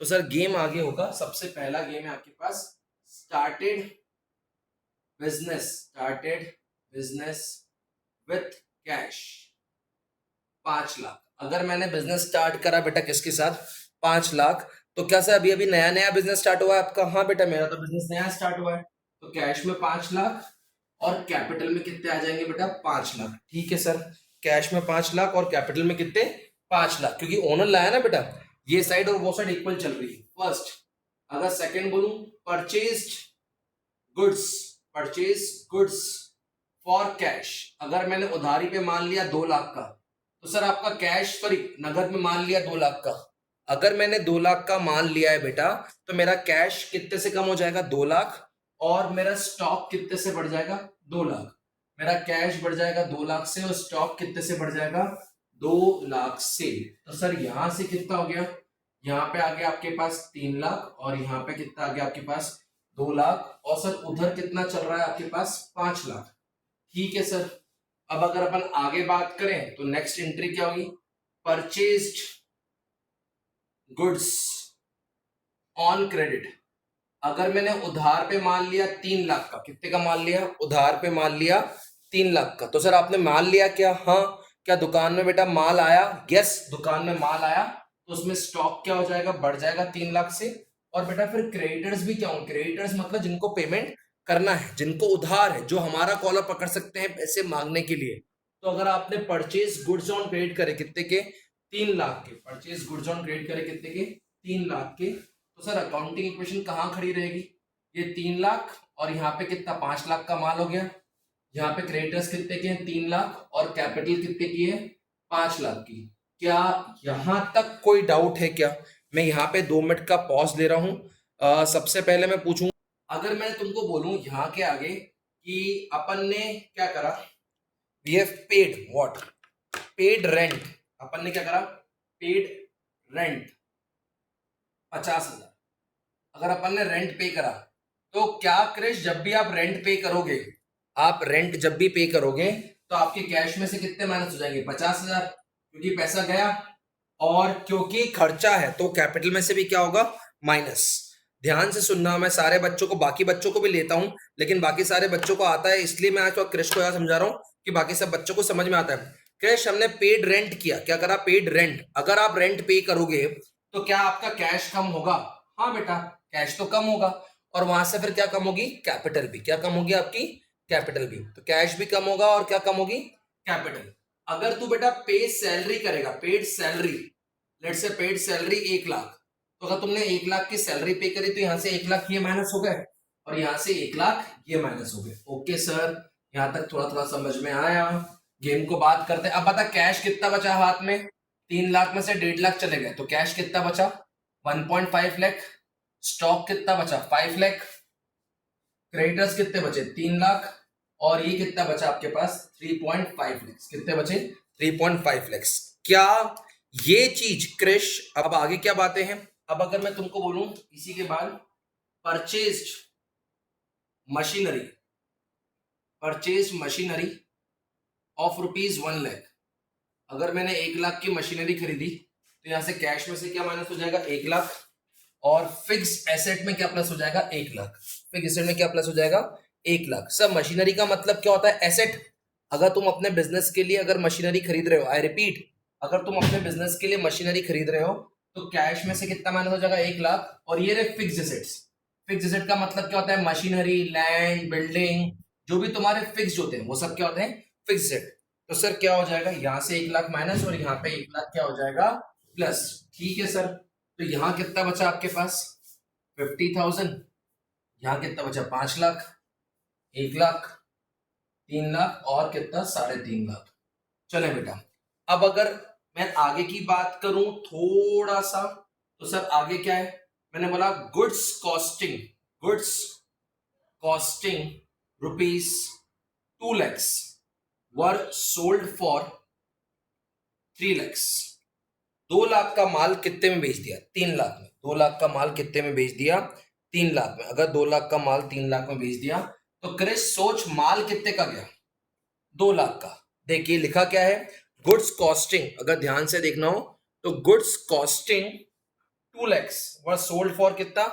तो sir game आगे होगा। सबसे पहला गेम है आपके पास started business with cash 5 lakh. अगर मैंने बिजनेस स्टार्ट करा बेटा किसके साथ 5 लाख, तो क्या सर अभी अभी नया नया बिजनेस स्टार्ट हुआ है आपका? हाँ बेटा मेरा तो बिजनेस नया स्टार्ट हुआ है। तो कैश में 5 लाख और कैपिटल में कितने आ जाएंगे बेटा 5 लाख। ठीक है सर, कैश में 5 लाख और कैपिटल में कितने 5 लाख, क्योंकि ओनर लाया ना बेटा, ये साइड और वो साइड इक्वल चल रही है फर्स्ट। अगर सेकंड बोलूं purchased goods, purchase goods for cash, अगर मैंने उधारी पे मान लिया 2 लाख का, तो सर आपका कैश सॉरी नगद में मान लिया 2 लाख का। अगर मैंने 2 लाख का मान लिया है बेटा, तो मेरा कैश कितने से कम हो जाएगा 2 लाख, और मेरा स्टॉक कितने से बढ़ जाएगा 2 लाख। मेरा कैश बढ़ जाएगा 2 लाख से और स्टॉक कितने से बढ़ जाएगा 2 लाख से। तो सर यहां से कितना हो गया, यहाँ पे आ गया आपके पास 3 लाख और यहाँ पे कितना आ गया आपके पास 2 लाख, और सर उधर कितना चल रहा है आपके पास 5 लाख। ठीक है सर, अब अगर अपन आगे बात करें तो नेक्स्ट एंट्री क्या होगी, परचेज्ड गुड्स ऑन क्रेडिट। अगर मैंने उधार पे मान लिया 3 लाख का, कितने का मान लिया उधार पे मान लिया 3 लाख का, तो सर आपने मान लिया क्या? हाँ। क्या दुकान में बेटा माल आया? यस, दुकान में माल आया, तो उसमें स्टॉक क्या हो जाएगा, बढ़ जाएगा 3 लाख से। और बेटा फिर क्रेडिटर्स भी क्या होंगे, क्रेडिटर्स मतलब जिनको पेमेंट करना है, जिनको उधार है, जो हमारा कॉलर पकड़ सकते हैं पैसे मांगने के लिए। तो अगर आपने परचेज गुड्स ऑन क्रेडिट करे कितने के 3 लाख के, परचेज गुड्स ऑन क्रेडिट करे कितने के 3 लाख के, तो सर अकाउंटिंग इक्वेशन कहाँ खड़ी रहेगी, ये 3 लाख और यहाँ पे कितना 5 लाख का माल हो गया, यहाँ पे क्रेडिटर्स कितने के हैं 3 लाख और कैपिटल कितने की है 5 लाख की। क्या यहां तक कोई डाउट है क्या? मैं यहाँ पे 2 मिनट का पॉज ले रहा हूँ। सबसे पहले मैं पूछूं, अगर मैं तुमको बोलूं यहाँ के आगे कि अपन ने क्या करा, we have paid what, paid rent. अपन ने क्या करा, पेड रेंट 50,000। अगर अपन ने रेंट पे करा, तो क्या क्रिश जब भी आप रेंट पे करोगे, आप रेंट जब भी पे करोगे तो आपके कैश में से कितने माइनस हो जाएंगे 50,000, क्योंकि पैसा गया, और क्योंकि खर्चा है तो कैपिटल में से भी क्या होगा माइनस। ध्यान से सुनना, मैं सारे बच्चों को, बाकी बच्चों को भी लेता हूं, लेकिन बाकी सारे बच्चों को आता है, इसलिए मैं आज तो क्रिश को यह समझा रहा हूं कि बाकी सब बच्चों को समझ में आता है। क्रिश हमने पेड रेंट किया, क्या करा पेड रेंट। अगर आप रेंट पे करोगे तो क्या आपका कैश कम होगा? हाँ बेटा, कैश तो कम होगा, और वहां से फिर क्या कम होगी, कैपिटल भी। क्या कम होगी आपकी, कैपिटल भी। तो कैश भी कम होगा और क्या कम होगी, कैपिटल। अगर तू बेटा पे सैलरी करेगा, पेड सैलरी, लेट से पेड सैलरी 1 लाख, तो अगर तुमने 1 लाख की सैलरी पे करी तो यहाँ से 1 लाख ये माइनस हो गए और यहाँ से 1 लाख ये माइनस हो गए। ओके सर, यहाँ तक थोड़ा थोड़ा समझ में आया। गेम को बात करते हैं। अब बता कैश कितना बचा हाथ में, 3 लाख में से 1.5 लाख चले गए, तो कैश कितना बचा 1.5 लाख, स्टॉक कितना बचा 5 लाख, क्रेडिटर्स कितने बचे 3 लाख, और ये कितना बचा आपके पास 3.5 लाख। कितने बचे 3.5 लाख। क्या ये चीज क्रिश, अब आगे क्या बातें हैं? अब अगर मैं तुमको बोलूं इसी के बाद purchased machinery, purchase machinery of ₹1 lakh. अगर मैंने 1 लाख की मशीनरी खरीदी तो यहां से कैश में से क्या माइनस हो जाएगा 1 लाख, और फिक्स एसेट में क्या प्लस हो जाएगा 1 लाख। फिक्स एसेट में क्या प्लस हो जाएगा 1 लाख। सब मशीनरी का मतलब क्या होता है, एसेट। अगर तुम अपने बिजनेस के लिए अगर मशीनरी खरीद रहे हो, आई रिपीट, अगर तुम अपने बिजनेस के लिए मशीनरी खरीद रहे हो तो कैश में से कितना माइनस हो जाएगा 1 लाख, और ये रहे फिक्स एसेट्स। फिक्स एसेट का मतलब क्या होता है, मशीनरी, लैंड, बिल्डिंग, जो भी तुम्हारे फिक्स होते हैं वो सब क्या होते हैं फिक्स एसेट। तो सर क्या हो जाएगा, यहां से 1 लाख माइनस और यहाँ पे 1 लाख क्या हो जाएगा प्लस। ठीक है सर, तो यहां कितना बचा आपके पास 50,000, यहां कितना बचा 5 लाख, 1 लाख, 3 लाख और कितना 3.5 लाख। चले बेटा, अब अगर मैं आगे की बात करूं थोड़ा सा, तो सर आगे क्या है, मैंने बोला goods costing, goods costing ₹2 lakhs were sold for 3 lakhs। 2 lakh का माल कितने में बेच दिया 3 लाख में, 2 लाख का माल कितने में बेच दिया 3 लाख में। अगर 2 लाख का माल 3 लाख में बेच दिया तो क्रिश सोच माल कितने का गया 2 लाख का। देखिए लिखा क्या है, गुड्स कॉस्टिंग, अगर ध्यान से देखना हो तो goods costing 2 lakhs were sold for कितना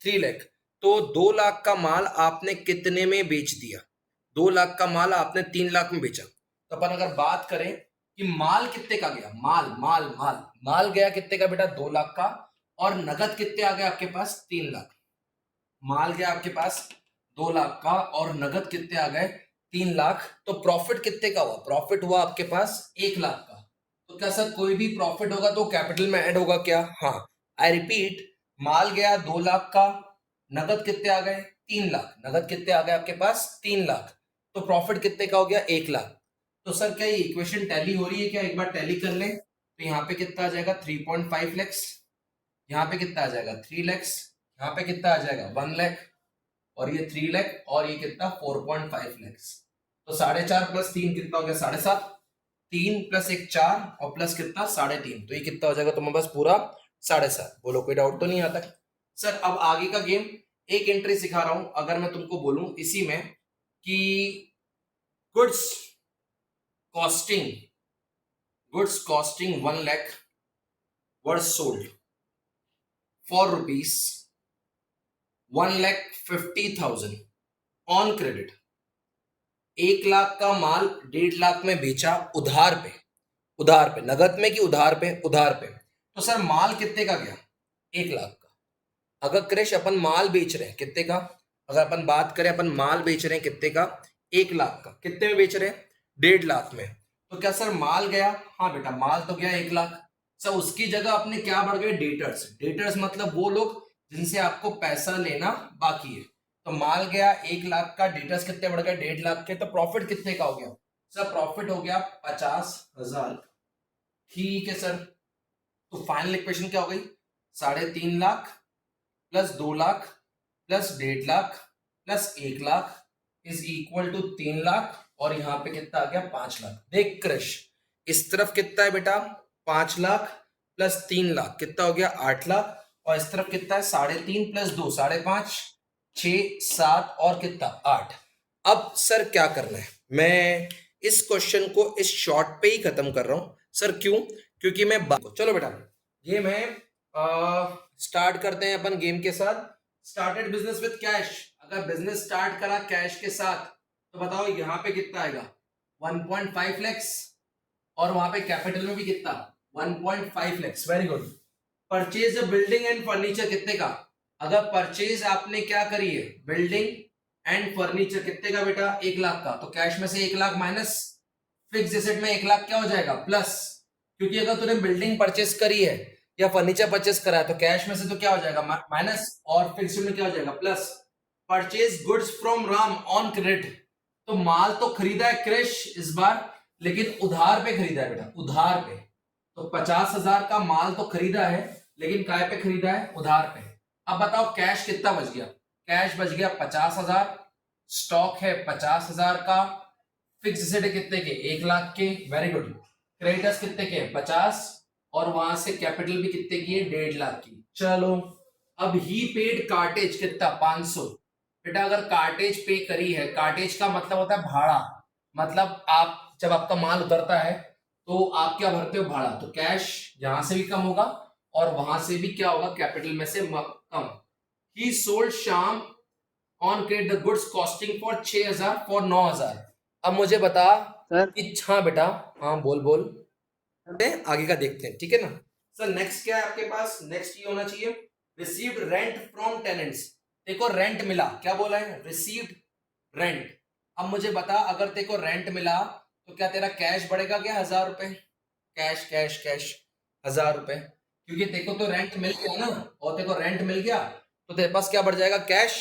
3 लाख। तो 2 लाख का माल आपने कितने में बेच दिया? 2 लाख का माल आपने 3 लाख में बेचा। तो अपन अगर बात करें कि माल कितने का गया, माल माल माल माल गया कितने का बेटा 2 लाख का, और नगद कितने आ गए आपके पास 3 लाख। माल गया आपके पास 2 लाख का और नगद कितने आ गए 3 लाख। तो प्रॉफिट कितने का हुआ? प्रॉफिट हुआ आपके पास 1 लाख का। तो क्या सर कोई भी प्रॉफिट होगा तो कैपिटल में ऐड होगा क्या? हाँ, आई रिपीट, माल गया 2 लाख का, नगद कितने आ गए 3 लाख। नगद कितने आ गए आपके पास 3 लाख। तो प्रॉफिट कितने का हो गया 1 लाख। तो सर क्या ये इक्वेशन टैली हो रही है क्या? एक बार टैली कर लें। तो यहाँ पे कितना आ जाएगा 3.5 लैक्स, यहाँ पे कितना आ जाएगा 3 लैक्स, यहाँ पे कितना आ जाएगा 1 लाख, और ये 3 लाख, और ये कितना 4.5 लैक्स। तो 4.5 प्लस 3 कितना हो गया 7.5। 3 प्लस 1 4 और प्लस कितना 3.5। तो ये कितना हो जाएगा तुम्हारे पास पूरा 7.5। बोलो कोई डाउट तो नहीं आता? सर अब आगे का गेम, एक एंट्री सिखा रहा हूं। अगर मैं तुमको बोलूं इसी में कि goods costing 1 lakh were sold for rupees 1,50,000 on credit. 1 lakh का माल 1.5 लाख में बेचा उधार पे, नगद में कि उधार पे? उधार पे। तो सर माल कितने का गया 1 लाख का। अगर क्रिश अपन माल बेच रहे हैं कितने का, अगर अपन बात करें अपन माल बेच रहे हैं कितने का 1 लाख का, कितने में बेच रहे हैं 1.5 लाख में। तो क्या सर माल गया? हाँ बेटा माल तो गया 1 लाख। सर उसकी जगह अपने क्या बढ़ गए डेटर्स मतलब वो लोग जिनसे आपको पैसा लेना बाकी है। तो माल गया 1 लाख का, डेटर्स कितने बढ़ गए 1.5 लाख के। तो प्रॉफिट कितने का हो गया सर? प्रॉफिट हो गया 50,000। ठीक है सर। तो फाइनल इक्वेशन क्या हो गई 3.5 lakh plus 2 lakh plus 1.5 lakh plus 1 lakh is equal to 3 lakh, और यहां पे कितना आ गया 5 लाख। देख क्रिश, इस तरफ कितना है बेटा 5 लाख प्लस 3 लाख कितना हो गया 8 लाख, और इस तरफ कितना है 3.5 प्लस 2 5.5 6 7 और कितना 8। अब सर क्या करना है, मैं इस क्वेश्चन को इस शॉर्ट पे ही खत्म कर रहा हूं सर। क्यों? क्योंकि मैं चलो बेटा ये मैं स्टार्ट करते हैं अपन गेम के साथ। Started business with cash. अगर बिजनेस स्टार्ट करा कैश के साथ तो बताओ यहाँ पे कितना आएगा 1.5 लैक्स, और वहां पे कैपिटल में भी कितना 1.5 lakhs. Very good. Purchase building and furniture कितने का? अगर परचेज आपने क्या करी है बिल्डिंग एंड फर्नीचर कितने का बेटा 1 लाख का। तो कैश में से 1 लाख माइनस, फिक्स एसेट में 1 लाख क्या हो जाएगा प्लस, क्योंकि अगर तूने बिल्डिंग परचेस करी है या फर्नीचर परचेस करा है तो कैश में से तो क्या हो जाएगा माइनस, और फिक्स में क्या हो जाएगा plus. Purchase goods from Ram on credit. तो माल तो खरीदा है क्रिश इस बार, लेकिन उधार पे खरीदा है बेटा, उधार पे। तो 50,000 का माल तो खरीदा है, लेकिन काय पे खरीदा है उधार पे। अब बताओ कैश कितना बच गया? कैश बच गया 50,000, स्टॉक है 50,000 का, फिक्स एसेट है कितने के 1 लाख के। Very good. क्रेडिटर्स कितने के 50, और वहां से कैपिटल भी कितने की है 1.5 लाख की। चलो अब ही पेड कार्टेज कितना 500। बेटा अगर कार्टेज पे करी है, कार्टेज का मतलब होता है भाड़ा, मतलब आप जब आपका माल उतरता है तो आप क्या भरते हो भाड़ा। तो कैश यहां से भी कम होगा और वहां से भी क्या होगा कैपिटल में से कम। He sold Shyam on credit the goods costing for 6,000 for 9,000। अब मुझे बता सर कि हाँ बेटा, हाँ बोल बोल, आगे का देखते हैं ठीक है ना। सर नेक्स्ट क्या है आपके पास? नेक्स्ट ये होना चाहिए रिसीव्ड रेंट फ्रॉम टेनेंट्स। देखो रेंट मिला, क्या बोला है रिसीव्ड रेंट। अब मुझे बता अगर तेरे को रेंट मिला तो क्या तेरा कैश बढ़ेगा क्या 1,000 रुपए? कैश कैश कैश 1,000 रुपए, क्योंकि तेरे को तो रेंट मिल गया ना, और तेरे को रेंट मिल गया तो तेरे पास क्या बढ़ जाएगा कैश।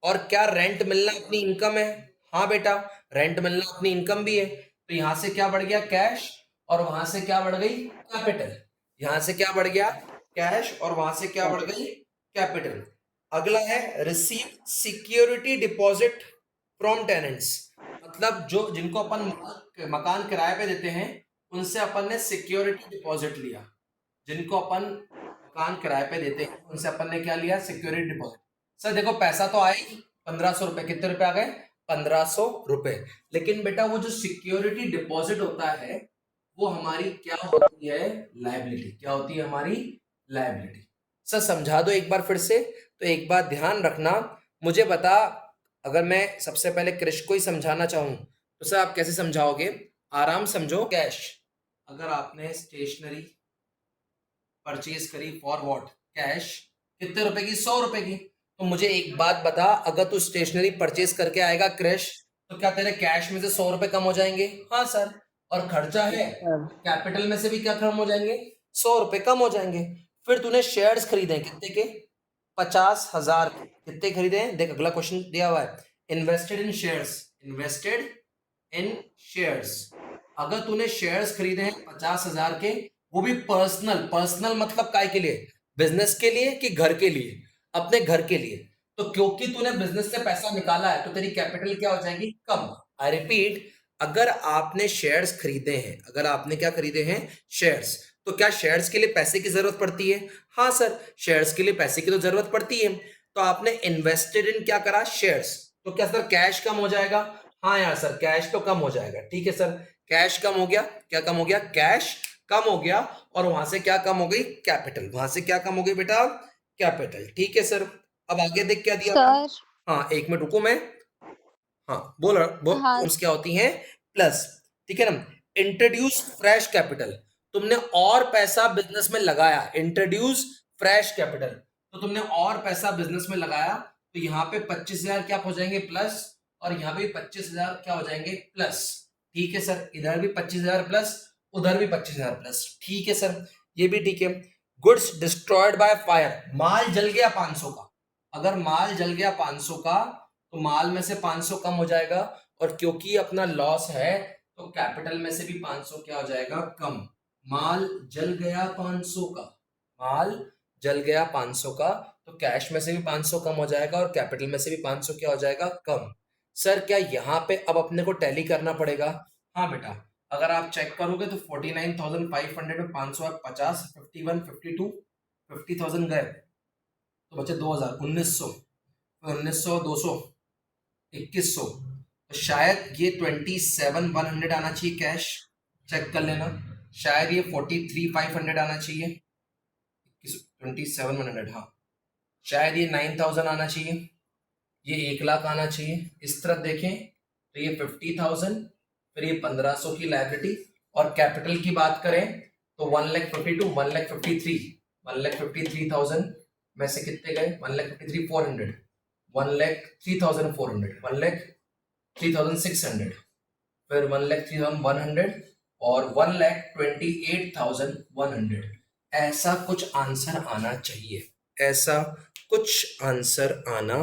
और क्या रेंट मिलना अपनी इनकम है? हाँ बेटा रेंट मिलना अपनी इनकम भी है। तो यहां से क्या बढ़ गया कैश, और वहां से क्या बढ़ गई कैपिटल। यहां से क्या बढ़ गया कैश, और वहां से क्या बढ़ गई कैपिटल। अगला है receive security deposit from tenants. मतलब जो जिनको अपन मकान किराए पे देते हैं उनसे अपन ने सिक्योरिटी डिपॉजिट लिया। जिनको अपन मकान किराए पे देते हैं उनसे अपन ने क्या लिया सिक्योरिटी डिपॉजिट। सर देखो पैसा तो आए 1,500 रुपए, कितने रुपए आ गए 1,500 रुपए। लेकिन बेटा वो जो सिक्योरिटी डिपॉजिट होता है वो हमारी क्या होती है लायबिलिटी। क्या होती है हमारी लायबिलिटी। सर समझा दो एक बार फिर से। तो एक बार ध्यान रखना, मुझे बता, अगर मैं सबसे पहले क्रिश को ही समझाना चाहूं तो सर आप कैसे समझाओगे? आराम समझो। कैश, अगर आपने स्टेशनरी परचेज करी फॉर व्हाट? कैश। कितने रुपए की? 100 रुपए की। तो मुझे एक बात बता, अगर तू स्टेशनरी परचेज करके आएगा क्रिश, तो क्या तेरे कैश में से 100 रुपए कम हो जाएंगे? हाँ सर। और खर्चा है, कैपिटल में से भी क्या कम हो जाएंगे? 100 रुपए कम हो जाएंगे। फिर तूने शेयर्स खरीदे कितने के? 50,000 के। कितने खरीदे हैं? देख अगला क्वेश्चन दिया हुआ है, invested in shares. Invested in shares, अगर तूने शेयर्स खरीदे हैं 50,000 के, वो भी पर्सनल। पर्सनल मतलब काय के लिए? बिजनेस के लिए कि घर के लिए? अपने घर के लिए। तो क्योंकि तूने बिजनेस से पैसा निकाला है तो तेरी कैपिटल क्या हो जाएगी? कम। आई रिपीट, अगर आपने शेयर्स खरीदे हैं, अगर आपने क्या खरीदे हैं? शेयर्स, तो क्या शेयर्स के लिए पैसे की जरूरत पड़ती है? हाँ सर, शेयर्स के लिए पैसे की तो जरूरत पड़ती है। तो आपने इन्वेस्टेड इन क्या करा? शेयर्स। तो क्या सर कैश कम हो जाएगा? हाँ यार सर, कैश तो कम हो जाएगा। ठीक है सर, कैश कम हो गया। क्या कम हो गया? कैश कम हो गया। और वहां से क्या कम हो गई? कैपिटल। वहां से क्या कम हो गई बेटा? कैपिटल। ठीक है सर। अब आगे देख क्या दिया हुआ है? सर। हाँ एक मिनट रुको मैं। हाँ बोल बोल, हाँ टर्म्स क्या होती हैं? प्लस। ठीक है ना। इंट्रोड्यूस फ्रेश कैपिटल, तुमने और पैसा बिजनेस में लगाया। इंट्रोड्यूस फ्रेश कैपिटल, तो तुमने और पैसा बिजनेस में लगाया, तो यहाँ पे 25,000 क्या हो जाएंगे? प्लस। और यहाँ पे 25,000 क्या हो जाएंगे? प्लस। ठीक है सर, इधर भी 25,000 प्लस, उधर भी 25,000 प्लस। ठीक है सर, ये भी ठीक है। गुड्स डिस्ट्रॉयड बाय फायर, माल जल गया 500 का। अगर माल जल गया 500 का, तो माल में से 500 कम हो जाएगा। और क्योंकि अपना लॉस है, तो कैपिटल में से भी 500 क्या हो जाएगा? कम। माल जल गया 500 का, माल जल गया 500 का, तो कैश में से भी 500 कम हो जाएगा और कैपिटल में से भी 500 क्या हो जाएगा? कम। सर क्या यहाँ पे अब अपने को टैली करना पड़ेगा? हाँ बेटा, अगर आप चेक करोगे तो 49,500 में 500 50, 51, 52, 50,000 गए, तो बचे 2,000, 1,900, 1,900, 200, 2,100। तो शायद ये 27,100 आना चाहिए कैश। चेक कर लेना, शायद ये 43,500 आना चाहिए। 27,100, हाँ। शायद ये 9,000 आना चाहिए, ये 1,00,000 आना चाहिए। इस तरफ देखें तो ये 50,000, फिर ये 1,500 की लायबिलिटी। और कैपिटल की बात करें तो 1,52, 1,53, 1,53,000 में से कितने गए? 1,53,400, 1,03,400, 1,03,600, फिर 1,03,100 और 1,28,100। ऐसा कुछ आंसर आना चाहिए, ऐसा कुछ आंसर आना